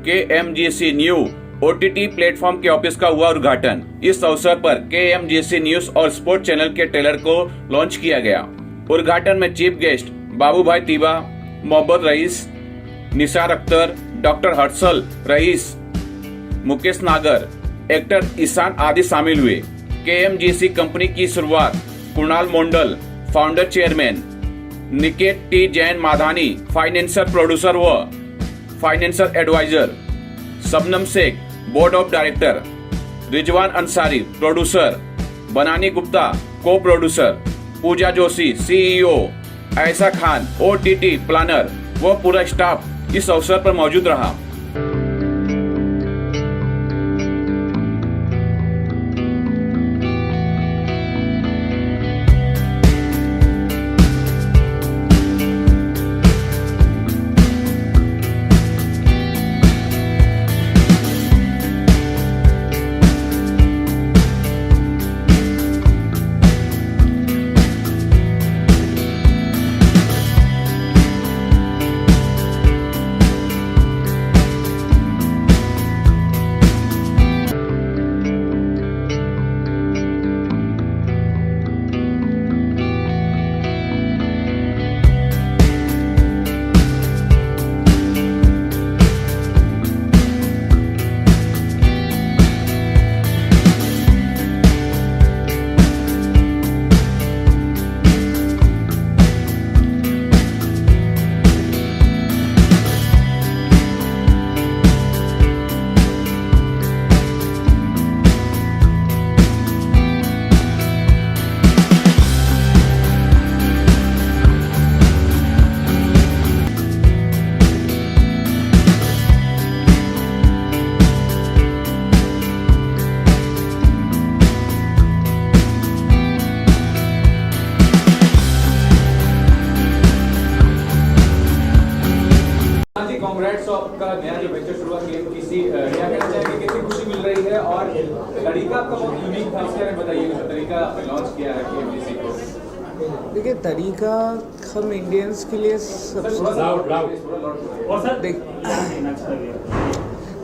KMGC new OTT platform के office का हुआ उद्घाटन। इस अवसर पर KMGC न्यूज और स्पोर्ट चैनल के ट्रेलर को लॉन्च किया गया। उद्घाटन में चीफ गेस्ट बाबू भाई तीबा, Mohammad rice, Nisar Akhtar, doctor Harshal rice, Mukesh नागर, एक्टर ईशान आदि शामिल हुए। KMGC कंपनी की शुरुआत Kunal Mondal, founder chairman, Niket T Jain Madhani, financial producer व financial advisor, Shabnam Shaikh, board of director, Rizwan Ansari, producer, Banani Gupta, को प्रोड्यूसर, पूजा जोशी, CEO, ऐसा खान, OTT प्लानर व पूरा स्टाफ इस अवसर पर मौजूद रहा। कांग्रेट्स आपका नया जो वेंचर शुरू हुआ KMGC, क्या कहना चाहेंगे, कितनी खुशी मिल रही है और तरीका आपका बहुत यूनिक था, उसके बारे में बताइए। तरीका आपने लॉन्च किया है KMGC को। देखिए, तरीका हम इंडियंस के लिए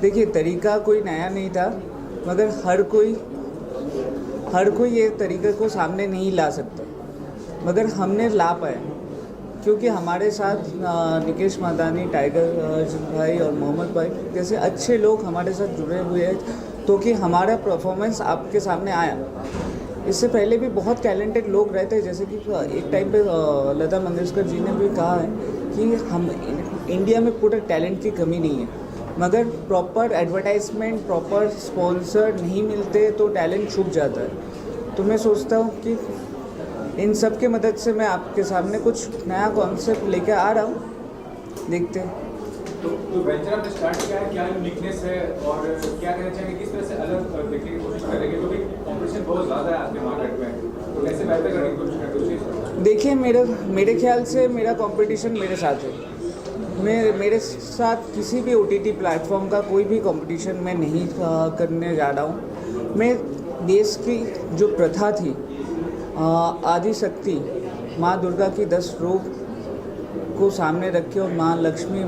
देखिए तरीका कोई नया नहीं था, मगर हर कोई ये तरीके को सामने नहीं ला सकता, मगर हमने ला पाया क्योंकि हमारे साथ निकेश माधानी, टाइगर भाई और मोहम्मद भाई जैसे अच्छे लोग हमारे साथ जुड़े हुए हैं, तो कि हमारा परफॉर्मेंस आपके सामने आया। इससे पहले भी बहुत टैलेंटेड लोग रहते हैं, जैसे कि एक टाइम पे लता मंगेशकर जी ने भी कहा है कि हम इंडिया में पूरे टैलेंट की कमी नहीं है, मगर प्रॉपर एडवर्टाइजमेंट, प्रॉपर स्पॉन्सर नहीं मिलते तो टैलेंट छुप जाता है। तो मैं सोचता हूँ कि इन सब के मदद से मैं आपके सामने कुछ नया कॉन्सेप्ट लेकर आ रहा हूँ, देखते हैं। तो वेंचर आपने स्टार्ट किया है, क्या यूनिकनेस है और क्या कहना चाहेंगे, किस तरह से अलग देखने की कोशिश करेंगे, क्योंकि कॉम्पिटिशन बहुत ज़्यादा है आपके मार्केट में, तो कैसे बेहतर करने की कोशिश करते हैं उस चीज़ को? देखिए, मेरे ख्याल से मेरा कंपटीशन मेरे साथ है। मेरे साथ किसी भी OTT प्लेटफॉर्म का कोई भी कंपटीशन मैं नहीं करने जा रहा हूँ। मैं देश की जो प्रथा थी, आदि शक्ति माँ दुर्गा की 10 रूप को सामने रखे और माँ लक्ष्मी,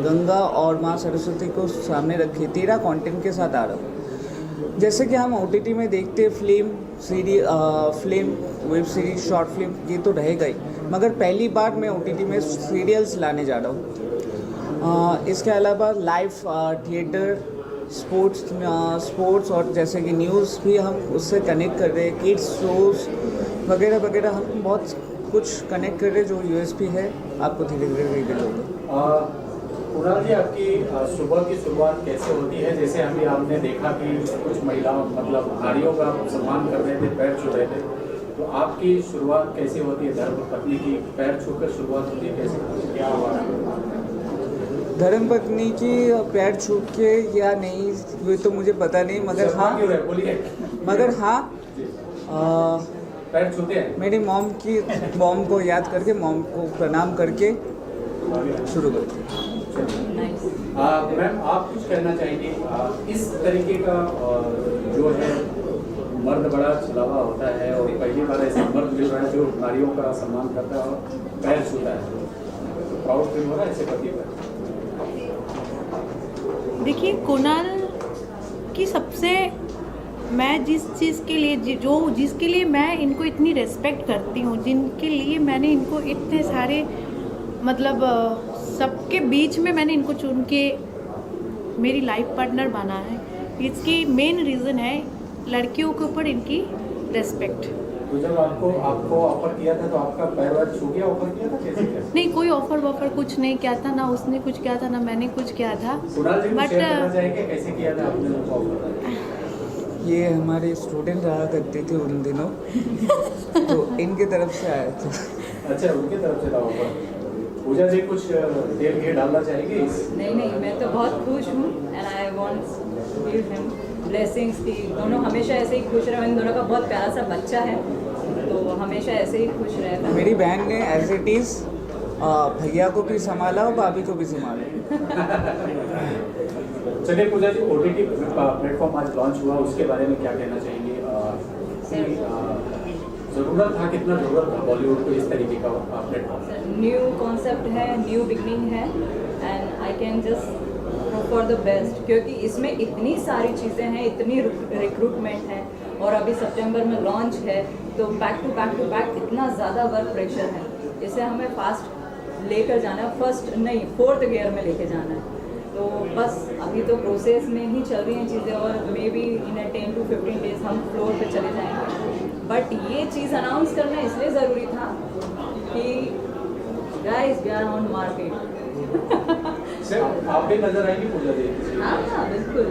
गंगा और माँ सरस्वती को सामने रखे 13 कंटेंट के साथ आ रहा हूँ। जैसे कि हम OTT में देखते film, web series, short film, ये तो रहेगा ही, मगर पहली बार मैं OTT में सीरियल्स लाने जा रहा हूँ। इसके अलावा लाइव थिएटर, स्पोर्ट्स और जैसे कि न्यूज़ भी हम उससे कनेक्ट कर रहे हैं, किड्स शोज़ वगैरह वगैरह, हम बहुत कुछ कनेक्ट कर रहे हैं जो USP है, आपको धीरे धीरे रिवील होगा। कुणाल जी, आपकी सुबह की शुरुआत कैसे होती है? जैसे अभी आपने देखा कि कुछ महिलाओं, मतलब नारियों का सम्मान कर रहे थे, पैर छू रहे थे, तो आपकी शुरुआत कैसे होती है? धर्मपत्नी की पैर छूकर शुरुआत होती है, कैसे, क्या हुआ? धर्मपत्नी की पैर छू के या नहीं, ये तो मुझे पता नहीं, मगर हाँ, पैर छूते हैं। मेरी मॉम को याद करके, मॉम को प्रणाम करके शुरू करते हैं। मैम, आप कुछ कहना चाहेंगे? इस तरीके का जो है मर्द बड़ा छलावा होता है और पहली बार ऐसा मर्द मिल रहा है जो नारियों का सम्मान करता है और पैर छूता है, तो प्राउड फील हो रहा है ऐसे पति पर? देखिए कुणाल की सबसे मैं जिस चीज़ के लिए जिसके लिए मैं इनको इतनी रिस्पेक्ट करती हूँ, जिनके लिए मैंने इनको इतने सारे मतलब सबके बीच में मैंने इनको चुन के मेरी लाइफ पार्टनर बना है, इसकी मेन रीज़न है लड़कियों के ऊपर इनकी रिस्पेक्ट। तो जब आपको ऑफर किया था तो आपका पैर वैर छू गया, ऑफर किया था कैसे क्या? नहीं, कोई ऑफर वॉफर कुछ नहीं किया था, ना उसने कुछ किया था ना मैंने कुछ किया था। कुणाल जी को बट शेयर करना चाहेंगे कैसे किया था आपने लोगों को ऑफर? ये हमारे स्टूडेंट रहा करते थे उन दिनों तो इनके तरफ से आया था। अच्छा, उनकी तरफ से था ऑफर। पूजा जी कुछ तेल घी डालना चाहेंगे? नहीं, मैं तो बहुत खुश हूँ and I want to give him blessings कि दोनों हमेशा ऐसे ही खुश रहे। इन दोनों का बहुत प्यारा सा बच्चा है, तो हमेशा ऐसे ही खुश रहे। मेरी बहन ने एज इट इज़ भैया को भी संभाला और भाभी को भी संभाला। चलिए पूजा जी, OTT प्लेटफॉर्म आज लॉन्च हुआ, उसके बारे में क्या कहना चाहेंगे? ज़रूरत था, कितना ज़रूरत था बॉलीवुड को इस तरीके का प्लेटफॉर्म? न्यू कॉन्सेप्ट है, न्यू बिगनिंग है and I can just hope for the best, क्योंकि इसमें इतनी सारी चीज़ें हैं, इतनी रिक्रूटमेंट है और अभी सितंबर में लॉन्च है, तो बैक टू बैक इतना ज़्यादा वर्क प्रेशर है। इसे हमें फास्ट लेकर जाना है, फर्स्ट नहीं 4th गियर में लेके जाना है। तो बस अभी तो प्रोसेस में ही चल रही हैं चीज़ें और may be in 10 to 15 days हम फ्लोर पे चले जाएंगे। बट ये चीज़ अनाउंस करना इसलिए ज़रूरी था कि guys we are on market. Sir, आप भी नजर आएंगी पूजा जी? हाँ, बिल्कुल,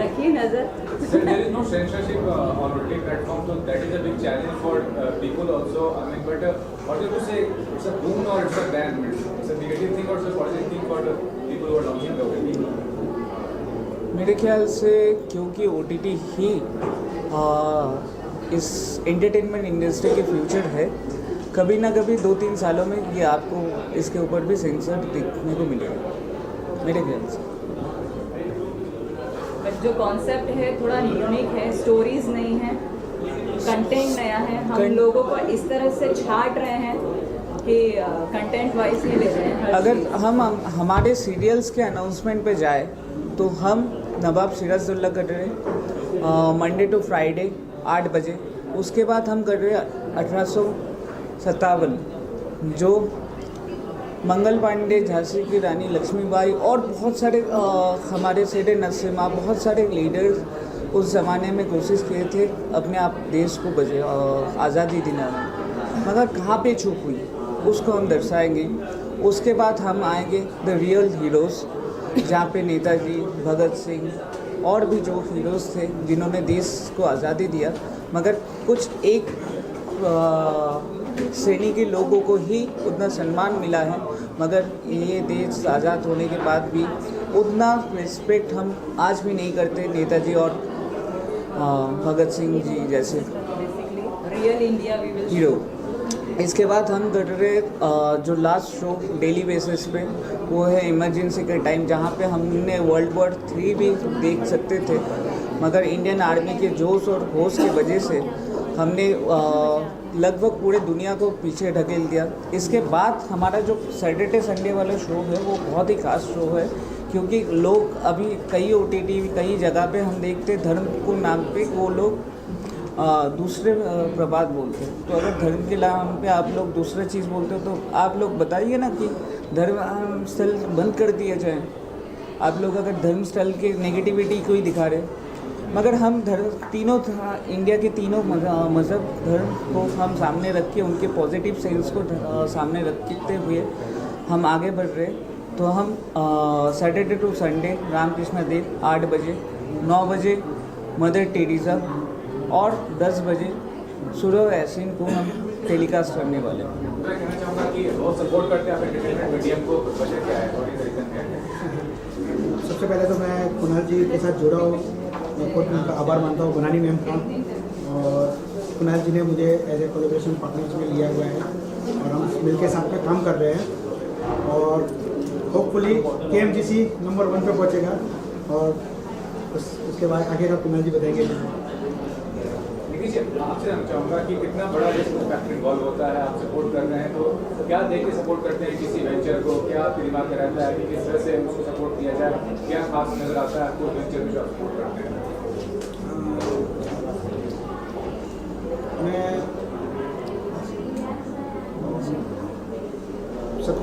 रखिए नज़र। Sir, there is no censorship on OTT platform, so that is a big challenge for people also. I mean, but what do you say? It's a boon or it's a ban? It's a negative thing or it's a positive thing for the people who are launching the OTT? मेरे ख्याल से क्योंकि OTT ही इस entertainment industry के future है, कभी ना कभी 2-3 सालों में ये आपको इसके ऊपर भी सेंसर देखने को मिलेगा मेरे ख्याल से। बट जो कॉन्सेप्ट है थोड़ा यूनिक है, स्टोरीज नहीं है, कंटेंट नया है। हम लोगों को इस तरह से छाट रहे हैं कि कंटेंट वाइज ही ले रहे हैं। अगर हम हमारे सीरियल्स के अनाउंसमेंट पे जाए तो हम नवाब सिराजुद्दौला कर रहे हैं मंडे टू फ्राइडे 8 बजे। उसके बाद हम कर रहे हैं 1857 जो मंगल पांडे, झांसी की रानी लक्ष्मीबाई और बहुत सारे हमारे सेठे नरसिम्हा, बहुत सारे लीडर्स उस ज़माने में कोशिश किए थे अपने आप देश को आज़ादी दिलाने, मगर कहाँ पे चूक हुई उसको हम दर्शाएंगे। उसके बाद हम आएंगे द रियल हीरोज़, जहाँ पे नेताजी, भगत सिंह और भी जो हीरोज़ थे जिन्होंने देश को आज़ादी दिया, मगर कुछ एक श्रेणी के लोगों को ही उतना सम्मान मिला है, मगर ये देश आज़ाद होने के बाद भी उतना रिस्पेक्ट हम आज भी नहीं करते नेताजी और भगत सिंह जी जैसे real India we will hero. इसके बाद हम कर रहे जो लास्ट शो डेली बेसिस पे वो है इमरजेंसी के टाइम, जहाँ पे हमने World War III भी देख सकते थे, मगर इंडियन आर्मी के जोश और होश की वजह से हमने लगभग पूरे दुनिया को पीछे ढकेल दिया। इसके बाद हमारा जो सैटरडे संडे वाला शो है वो बहुत ही खास शो है, क्योंकि लोग अभी कई OTT कई जगह पे हम देखते धर्म को नाम पे वो लोग दूसरे प्रबाद बोलते हैं। तो अगर धर्म के नाम पे आप लोग दूसरा चीज़ बोलते हो तो आप लोग बताइए ना कि धर्म स्थल बंद कर दिया जाए। आप लोग अगर धर्म स्थल के नेगेटिविटी को ही दिखा रहे, मगर हम तीनों इंडिया के तीनों मज़हब धर्म को हम सामने रख के उनके पॉजिटिव सेंस को सामने रखते हुए हम आगे बढ़ रहे। तो हम Saturday to Sunday Ramakrishna Dev 8 बजे, 9 बजे मदर टेरेसा और 10 बजे सूरह यासीन को हम टेलीकास्ट करने वाले हैं। मैं कहना चाहूँगा कि बहुत सपोर्ट करते हैं आप एंटरटेनमेंट मीडियम को, वजह क्या है और ये रीजन क्या है? सबसे पहले तो मैं कुणाल जी के साथ जुड़ा हूँ, मैं खुद उनका आभार मानता हूँ, बनानी मैम का, और कुणाल जी ने मुझे एज ए कोलैबोरेशन पार्टनर में लिया हुआ है और हम मिलकर साथ में काम कर रहे हैं और होपफुली KMGC नंबर 1 पे पहुँचेगा और उसके बाद आगे का कुणाल जी बताएंगे। निखिल जी आपसे जानना चाहूँगा कि कितना बड़ा रिस्क फैक्टर इन्वॉल्व होता है, आप सपोर्ट कर रहे हैं तो क्या देख के सपोर्ट करते हैं किसी वेंचर को, क्या आपके दिमाग में रहता है कि किस तरह से उसको सपोर्ट किया जाए, क्या खास नजर आता है आपको वेंचर में जो आप सपोर्ट करते हैं? मैं सब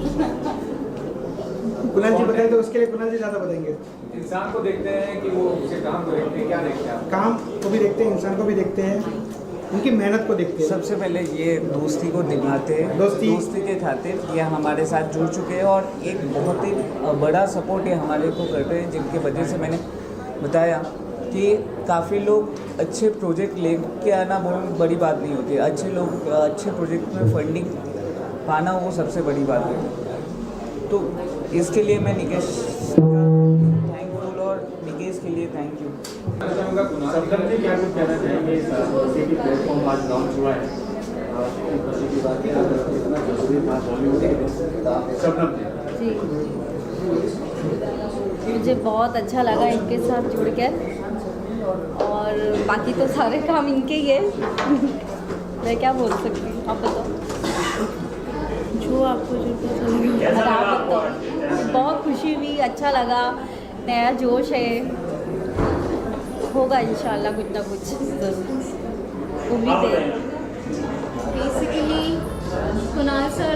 कुणाल जी बताएं तो उसके लिए कुणाल जी ज़्यादा बताएंगे। इंसान को देखते हैं कि वो उसके काम को देखते हैं, क्या देखते हैं आप? काम को भी देखते हैं, इंसान को भी देखते हैं, उनकी मेहनत को देखते हैं। सबसे पहले ये दोस्ती को दिखाते हैं, दोस्ती के खातिर ये हमारे साथ जुड़ चुके हैं और एक बहुत ही बड़ा सपोर्ट ये हमारे को करते हैं, जिनकी वजह से मैंने बताया कि काफ़ी लोग अच्छे प्रोजेक्ट लेके आना बहुत बड़ी बात नहीं होती है। अच्छे लोग अच्छे प्रोजेक्ट में फंडिंग पाना वो सबसे बड़ी बात है। तो इसके लिए मैं निकेश थैंकफुल और निकेश के लिए थैंक यू। मैं चाहूँगा कुणाल शबनम जी क्या कुछ कहना चाहेंगे? ओटीटी प्लेटफॉर्म आज लॉन्च हुआ है, खुशी की बात है, इतना जरूरी था बॉलीवुड के। शबनम जी मुझे बहुत अच्छा लगा इनके साथ जुड़कर और बाकी तो सारे काम इनके ही है। मैं क्या बोल सकती हूँ, आप बताओ जो आपको जो पसंद है। आप बताओ। बहुत खुशी हुई, अच्छा लगा, नया जोश है, होगा इंशाल्लाह कुछ ना कुछ ज़रूर, उम्मीद है। बेसिकली कुणाल सर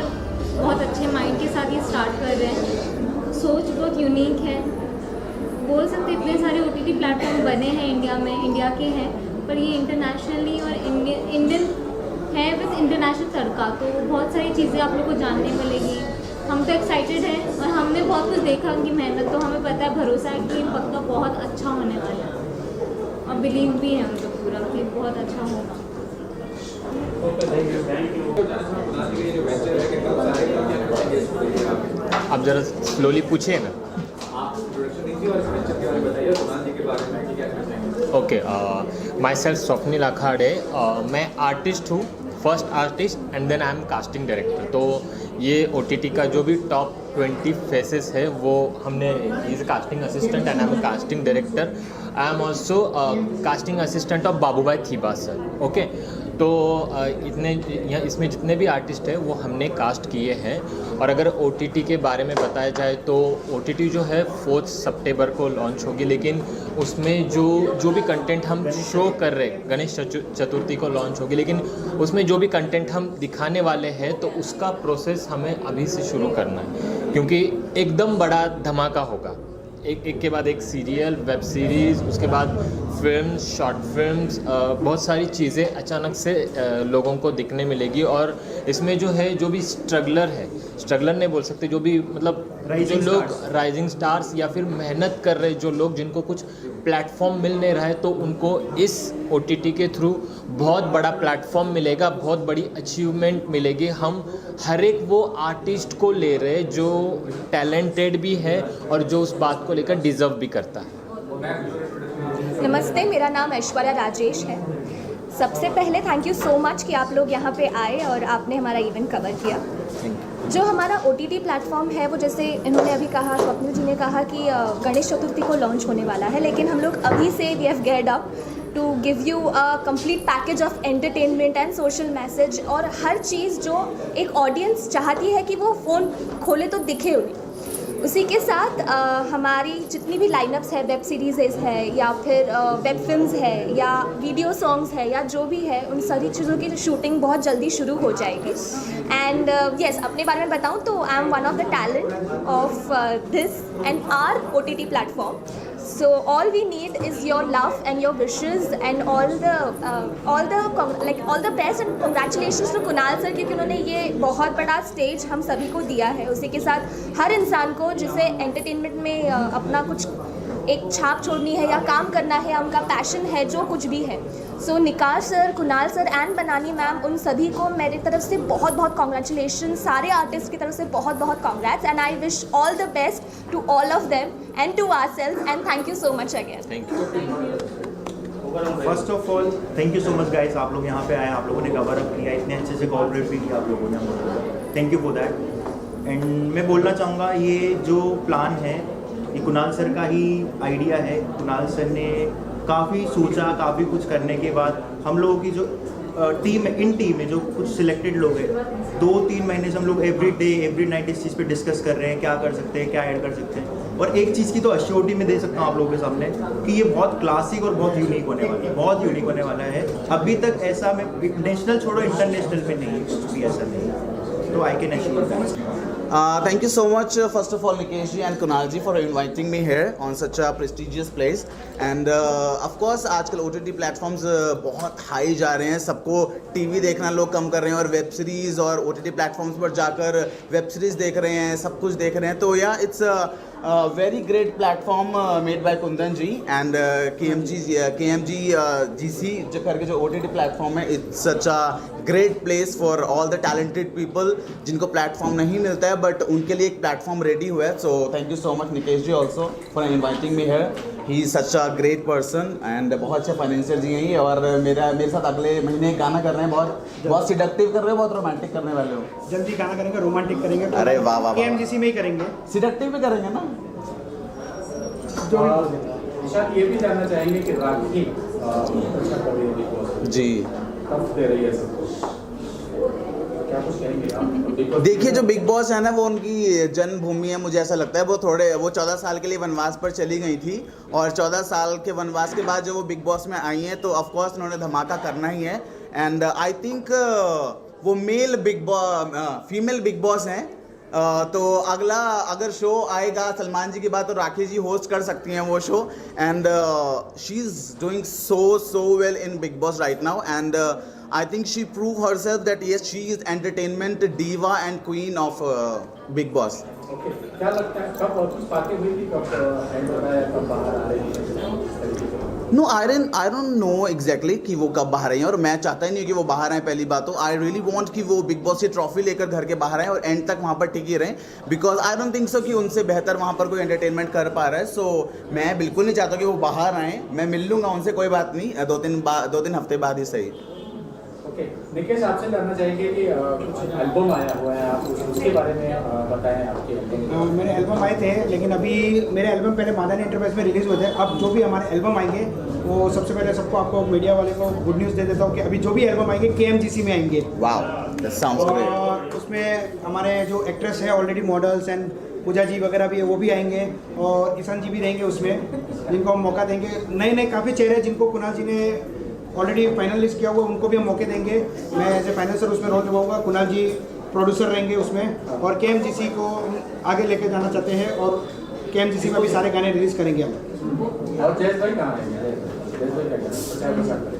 बहुत अच्छे माइंड के साथ ये स्टार्ट कर रहे हैं, सोच बहुत यूनिक है। बोल सकते इतने सारे OTT प्लेटफॉर्म बने हैं इंडिया में, इंडिया के हैं, पर ये इंटरनेशनली और इंडियन है विद इंटरनेशनल तड़का, तो बहुत सारी चीज़ें आप लोग को जानने मिलेगी। हम तो एक्साइटेड हैं और हमने बहुत कुछ देखा उनकी मेहनत, तो हमें पता है, भरोसा है कि पक्का बहुत अच्छा होने वाला है और बिलीव भी है उनको पूरा कि बहुत अच्छा होगा। आप ज़रा स्लोली पूछिए ना। ओके, माई सेल्फ स्वप्निल अखाड़े, मैं आर्टिस्ट हूँ, first artist and then I am casting director. तो ये OTT का जो भी टॉप 20 फेसेस है वो हमने, is casting assistant and I am casting director. I am also casting assistant of Babu Bhai Thiba sir. Okay, तो इसमें जितने भी आर्टिस्ट हैं वो हमने कास्ट किए हैं। और अगर OTT के बारे में बताया जाए तो OTT जो है 4 सितंबर को लॉन्च होगी, लेकिन उसमें जो भी कंटेंट हम शो कर रहे हैं, गणेश चतुर्थी को लॉन्च होगी, लेकिन उसमें जो भी कंटेंट हम दिखाने वाले हैं तो उसका प्रोसेस हमें अभी से शुरू करना है, क्योंकि एकदम बड़ा धमाका होगा। एक के बाद एक सीरियल, वेब सीरीज़, उसके बाद फिल्म्स, शॉर्ट फिल्म्स, बहुत सारी चीज़ें अचानक से लोगों को दिखने मिलेगी। और इसमें जो है, जो भी स्ट्रगलर नहीं बोल सकते, जो भी मतलब जो लोग राइजिंग स्टार्स या फिर मेहनत कर रहे, जो लोग जिनको कुछ प्लेटफॉर्म मिल नहीं रहा है, तो उनको इस OTT के थ्रू बहुत बड़ा प्लेटफॉर्म मिलेगा, बहुत बड़ी अचीवमेंट मिलेगी। हम हर एक वो आर्टिस्ट को ले रहे जो टैलेंटेड भी है और जो उस बात को लेकर डिज़र्व भी करता है। नमस्ते, मेरा नाम ऐश्वर्या राजेश है। सबसे पहले थैंक यू सो मच कि आप लोग यहाँ पे आए और आपने हमारा इवेंट कवर किया। जो हमारा OTT प्लेटफॉर्म है वो, जैसे इन्होंने अभी कहा, स्वप्निल जी ने कहा कि गणेश चतुर्थी को लॉन्च होने वाला है, लेकिन हम लोग अभी से we have geared up to give you a complete package of entertainment and social message, और हर चीज़ जो एक ऑडियंस चाहती है कि वो फ़ोन खोले तो दिखे उन्हें। उसी के साथ हमारी जितनी भी लाइनअप्स है, वेब सीरीज़ है या फिर वेब फिल्म्स है या वीडियो सॉन्ग्स है या जो भी है, उन सारी चीज़ों की शूटिंग बहुत जल्दी शुरू हो जाएगी। एंड यस, अपने बारे में बताऊं तो I am one of the talent of this and our OTT platform. So all we need is your love and your wishes and all the best and congratulations to Kunal sir, क्योंकि उन्होंने ये बहुत बड़ा स्टेज हम सभी को दिया है। उसी के साथ हर इंसान को जिसे एंटरटेनमेंट में अपना कुछ एक छाप छोड़नी है या काम करना है या उनका पैशन है, जो कुछ भी है। सो Nikash sir, Kunal sir and बनानी मैम, उन सभी को मेरी तरफ से बहुत बहुत कॉन्ग्रेचुलेशन, सारे आर्टिस्ट की तरफ से बहुत बहुत congrats, and I wish all the best to all of them and to ourselves, and thank you so much again. Thank you. First of all thank you so much guys, आप लोग यहाँ पे आए, आप लोगों ने कवर अप किया, इतने अच्छे से कोऑपरेट भी किया आप लोगों ने, हम लोगों को thank you for that. And मैं बोलना चाहूँगा, ये जो प्लान है ये कुणाल सर का ही आइडिया है। कुणाल सर ने काफ़ी सोचा, काफ़ी कुछ करने के बाद हम लोगों की जो टीम है, इन टीम में जो कुछ सिलेक्टेड लोग हैं, 2-3 महीने से हम लोग एवरी डे एवरी नाइट इस चीज़ पे डिस्कस कर रहे हैं, क्या कर सकते हैं, क्या ऐड कर सकते हैं। और एक चीज़ की तो अश्योरिटी में दे सकता हूँ आप लोगों के सामने कि ये बहुत क्लासिक और बहुत यूनिक होने वाला है, बहुत यूनिक होने वाला है। अभी तक ऐसा मैं नेशनल छोड़ो इंटरनेशनल में नहीं है, कुछ भी ऐसा नहीं है, तो I can assure that. Thank you so much, first of all, Nikesh ji and Kunal ji, for inviting me here on such a prestigious place. And of course, आजकल OTT platforms बहुत हाई जा रहे हैं, सबको TV देखना लोग कम कर रहे हैं और वेब सीरीज़ और OTT platforms पर जाकर वेब सीरीज़ देख रहे हैं, सब कुछ देख रहे हैं। तो yeah it's very great platform made by Kundan ji and KMG GC जो करके जो OTT प्लेटफॉर्म है, it's such a great place for all the talented people जिनको प्लेटफॉर्म नहीं मिलता है बट उनके लिए एक प्लेटफॉर्म रेडी हुआ है। So thank you so much Nikesh ji also for inviting me here. He is such a great person and बहुत अच्छे फाइनेंशियल जी हैं ये, और मेरे साथ अगले महीने एक गाना कर रहे हैं, बहुत सिडक्टिव कर रहे हो, बहुत रोमांटिक करने वाले हो। जल्दी गाना करेंगे, रोमांटिक करेंगे। अरे वाह वाह, KMGC में ही करेंगे, सिडक्टिव भी करेंगे ना। निशांत, ये भी जानना चाहेंगे कि राखी जी कब दे रही है सबको, क्या कुछ कहेंगे आप? देखिए, जो बिग बॉस है ना, वो उनकी जन्मभूमि है, मुझे ऐसा लगता है। वो 14 साल के लिए वनवास पर चली गई थी और 14 साल के वनवास के बाद जो वो बिग बॉस में आई हैं तो ऑफकोर्स उन्होंने धमाका करना ही है। एंड आई थिंक वो फीमेल बिग बॉस हैं। तो अगला अगर शो आएगा सलमान जी के बाद तो राखी जी होस्ट कर सकती हैं वो show. And she is doing so well in big boss right now and I think she proved herself that yes, she is entertainment diva and queen of Big Boss. Okay. क्या लगता है कब कुछ बातें हुई थी, कब एंड हो रहा है, कब बाहर आ रही है? No, I don't know exactly कि वो कब बाहर आई हैं और मैं चाहता ही नहीं कि वो बाहर आए। पहली बात तो आई रियली वांट कि वो बिग बॉस से ट्रॉफी लेकर घर के बाहर आए और एंड तक वहाँ पर टिकी रहें, because I don't think so कि उनसे बेहतर वहाँ पर कोई एंटरटेनमेंट कर पा रहा है। सो मैं बिल्कुल नहीं चाहता कि वो बाहर आएँ। मैं मिल लूँगा उनसे, कोई बात नहीं, 2-3 हफ्ते बाद ही सही। निकेश, आपसे जानना चाहेंगे कि कुछ एल्बम आया हुआ है, आप उसके बारे में बताएं। आपके एल्बम मेरे एल्बम आए थे, लेकिन अभी मेरे एल्बम पहले मादानी एंटरप्राइज में रिलीज़ हुए थे। अब जो भी हमारे एल्बम आएंगे वो सबसे पहले सबको, आपको मीडिया वाले को गुड न्यूज़ दे देता हूँ कि अभी जो भी एल्बम आएंगे KMGC में आएंगे। Wow, that sounds great. और उसमें हमारे जो एक्ट्रेस है ऑलरेडी मॉडल्स एंड पूजा जी वगैरह भी है, वो भी आएंगे और ईशान जी भी रहेंगे उसमें, जिनको हम मौका देंगे। नए काफ़ी चेहरे जिनको कुणाल जी ने ऑलरेडी फाइनल लिस्ट किया हुआ, उनको भी हम मौके देंगे। मैं एज ए फाइनेंसर उसमें रोल निभाऊंगा, कुणाल जी प्रोड्यूसर रहेंगे उसमें, और KMGC को आगे लेके जाना चाहते हैं और KMGC में भी सारे गाने रिलीज़ करेंगे हम। और जयेश भाई कहाँ रहेंगे? जयेश भाई क्या करें?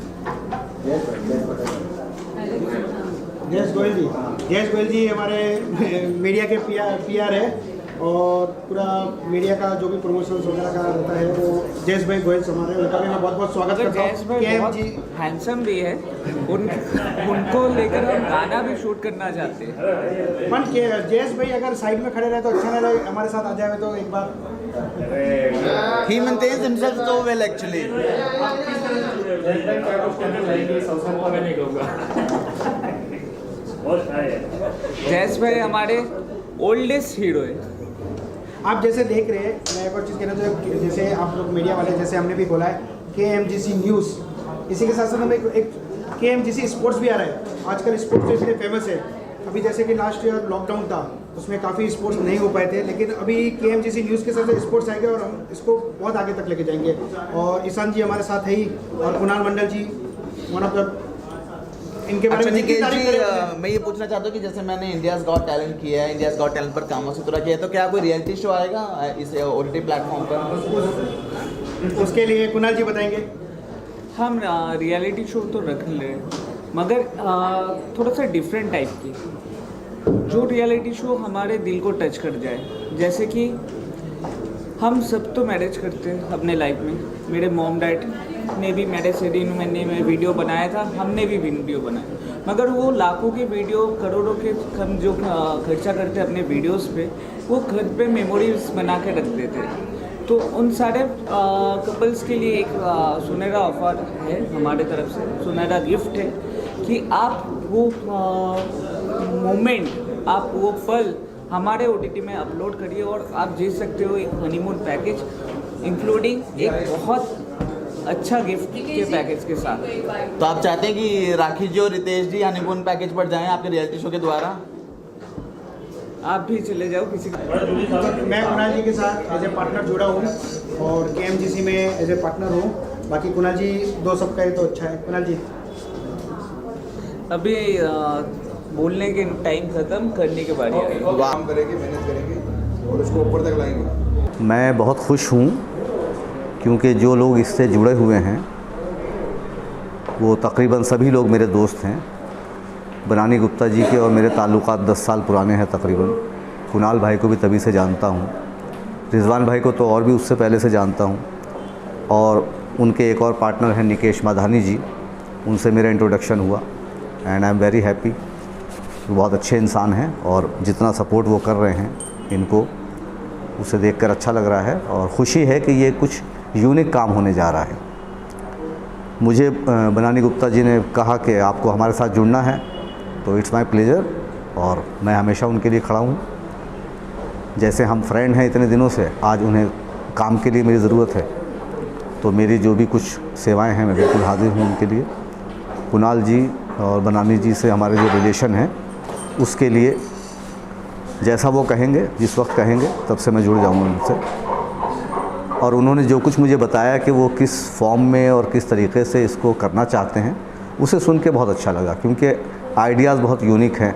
जयेश गोयल जी हमारे मीडिया के PR है और पूरा मीडिया का जो भी प्रमोशन वगैरह का रहता है वो जयेश भाई गोयल हमारे, उनका भी मैं बहुत स्वागत करता हूँ। जयेश भाई बहुत हैंडसम भी है, उनको लेकर हम गाना भी शूट करना चाहते हैं। मन के जयेश भाई अगर साइड में खड़े रहे तो अच्छा ना रहे, हमारे साथ आ जाए तो एक बार। He maintains himself so well actually. Jayesh भाई क्या कुछ कहना चाहेंगे इस अवसर पर? मैं नहीं कहूँगा। जयेश भाई हमारे ओल्डेस्ट हीरो है। आप जैसे देख रहे हैं, मैं एक और चीज़ कहना चाहूँ, जैसे आप लोग मीडिया वाले, जैसे हमने भी खोला है KMGC न्यूज़, इसी के साथ साथ हमें एक KMGC स्पोर्ट्स भी आ रहा है। आजकल स्पोर्ट्स इसलिए फेमस है। अभी जैसे कि लास्ट ईयर लॉकडाउन था, उसमें काफ़ी स्पोर्ट्स नहीं हो पाए थे, लेकिन अभी KMGC न्यूज़ के साथ स्पोर्ट्स आएंगे और हम इसको बहुत आगे तक लेके जाएंगे। और ईशान जी हमारे साथ है ही, और कुणाल मंडल जी, वन ऑफ द, इनके बारे में निकेश जी, मैं ये पूछना चाहता हूँ कि जैसे मैंने इंडियाज़ गॉट टैलेंट किया है, इंडियाज़ गॉट टैलेंट पर कामासूत्रा किया है, तो क्या कोई रियलिटी शो आएगा इस OTT प्लेटफॉर्म पर? उसके लिए कुणाल जी बताएंगे। हम रियलिटी शो तो रख ले, मगर थोड़ा सा डिफरेंट टाइप की, जो रियलिटी शो हमारे दिल को टच कर जाए। जैसे कि हम सब तो मैरिज करते हैं अपने लाइफ में, मेरे मॉम डैड ने भी मैरिज सेरेमनी में वीडियो बनाया था, हमने भी वीडियो बनाया, मगर वो लाखों के वीडियो, करोड़ों के हम जो खर्चा करते हैं अपने वीडियोस पे, वो घर पे मेमोरीज बना के रख देते हैं। तो उन सारे कपल्स के लिए एक सुनहरा ऑफर है हमारे तरफ से, सुनहरा गिफ्ट है कि आप वो मोमेंट, आप वो पल हमारे OTT में अपलोड करिए और आप जीत सकते हो एक हनीमून पैकेज, इंक्लूडिंग एक बहुत अच्छा गिफ्ट के पैकेज के साथ। तो आप चाहते हैं कि राखी जी और रितेश जी हनीमून पैकेज पर जाएं आपके रियलिटी शो के द्वारा? आप भी चले जाओ किसी मैं कुणाल जी के साथ एज ए पार्टनर जुड़ा हूँ और KMGC में एज ए पार्टनर हूँ। बाकी कुणाल जी दो सब कहे तो अच्छा है। कुणाल जी अभी बोलने के टाइम ख़त्म, करने के बारी आई। काम करेंगे, मेहनत करेंगे और उसको ऊपर तक लाएंगे। मैं बहुत खुश हूँ क्योंकि जो लोग इससे जुड़े हुए हैं वो तकरीबन सभी लोग मेरे दोस्त हैं। बनानी गुप्ता जी के और मेरे ताल्लुकात 10 साल पुराने हैं तकरीबन। कुणाल भाई को भी तभी से जानता हूँ, रिजवान भाई को तो और भी उससे पहले से जानता हूँ, और उनके एक और पार्टनर हैं निकेश माधानी जी, उनसे मेरा इंट्रोडक्शन हुआ and I am very happy. बहुत अच्छे इंसान हैं और जितना सपोर्ट वो कर रहे हैं इनको, उसे देखकर अच्छा लग रहा है और ख़ुशी है कि ये कुछ यूनिक काम होने जा रहा है। मुझे बनानी गुप्ता जी ने कहा कि आपको हमारे साथ जुड़ना है, तो इट्स माय प्लेजर और मैं हमेशा उनके लिए खड़ा हूँ। जैसे हम फ्रेंड हैं इतने दिनों से, आज उन्हें काम के लिए मेरी ज़रूरत है, तो मेरी जो भी कुछ सेवाएं हैं मैं बिल्कुल हाजिर हूँ उनके लिए। कुणाल जी और बनानी जी से हमारे जो रिलेशन है उसके लिए जैसा वो कहेंगे, जिस वक्त कहेंगे, तब से मैं जुड़ जाऊँगा उनसे। और उन्होंने जो कुछ मुझे बताया कि वो किस फॉर्म में और किस तरीके से इसको करना चाहते हैं, उसे सुन के बहुत अच्छा लगा, क्योंकि आइडियाज़ बहुत यूनिक हैं,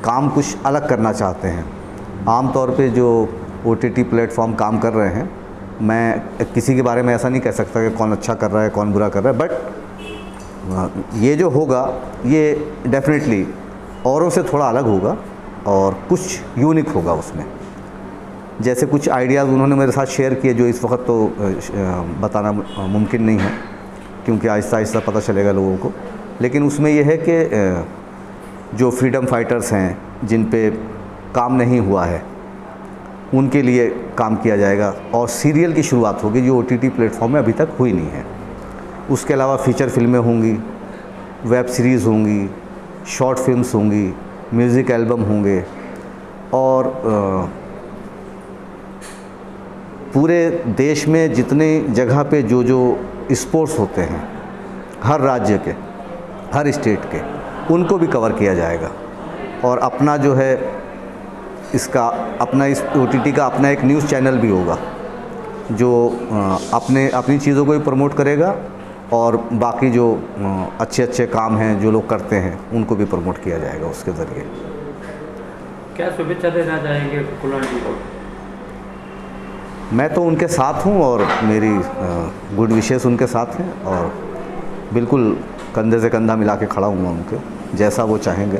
काम कुछ अलग करना चाहते हैं। आम तौर पे जो OTT प्लेटफॉर्म काम कर रहे हैं, मैं किसी के बारे में ऐसा नहीं कह सकता कि कौन अच्छा कर रहा है कौन बुरा कर रहा है, बट ये जो होगा ये डेफिनेटली औरों से थोड़ा अलग होगा और कुछ यूनिक होगा उसमें। जैसे कुछ आइडियाज़ उन्होंने मेरे साथ शेयर किए जो इस वक्त तो बताना मुमकिन नहीं है, क्योंकि आहिस्ता आहिस्ता पता चलेगा लोगों को। लेकिन उसमें यह है कि जो फ्रीडम फाइटर्स हैं जिन पे काम नहीं हुआ है उनके लिए काम किया जाएगा और सीरियल की शुरुआत होगी जो OTT प्लेटफॉर्म में अभी तक हुई नहीं है। उसके अलावा फ़ीचर फिल्में होंगी, वेब सीरीज़ होंगी, शॉर्ट फिल्म्स होंगी, म्यूज़िक एल्बम होंगे और पूरे देश में जितने जगह पे जो जो स्पोर्ट्स होते हैं हर राज्य के, हर स्टेट के, उनको भी कवर किया जाएगा। और अपना जो है इसका अपना इस OTT का अपना एक न्यूज़ चैनल भी होगा जो अपनी चीज़ों को भी प्रमोट करेगा और बाकी जो अच्छे अच्छे काम हैं जो लोग करते हैं उनको भी प्रमोट किया जाएगा उसके ज़रिए। क्या शुभेच्छा देना चाहेंगे कुणाल जी को? मैं तो उनके साथ हूँ और मेरी गुड विशेस उनके साथ हैं और बिल्कुल कंधे से कंधा मिला के खड़ा हूँ उनके, जैसा वो चाहेंगे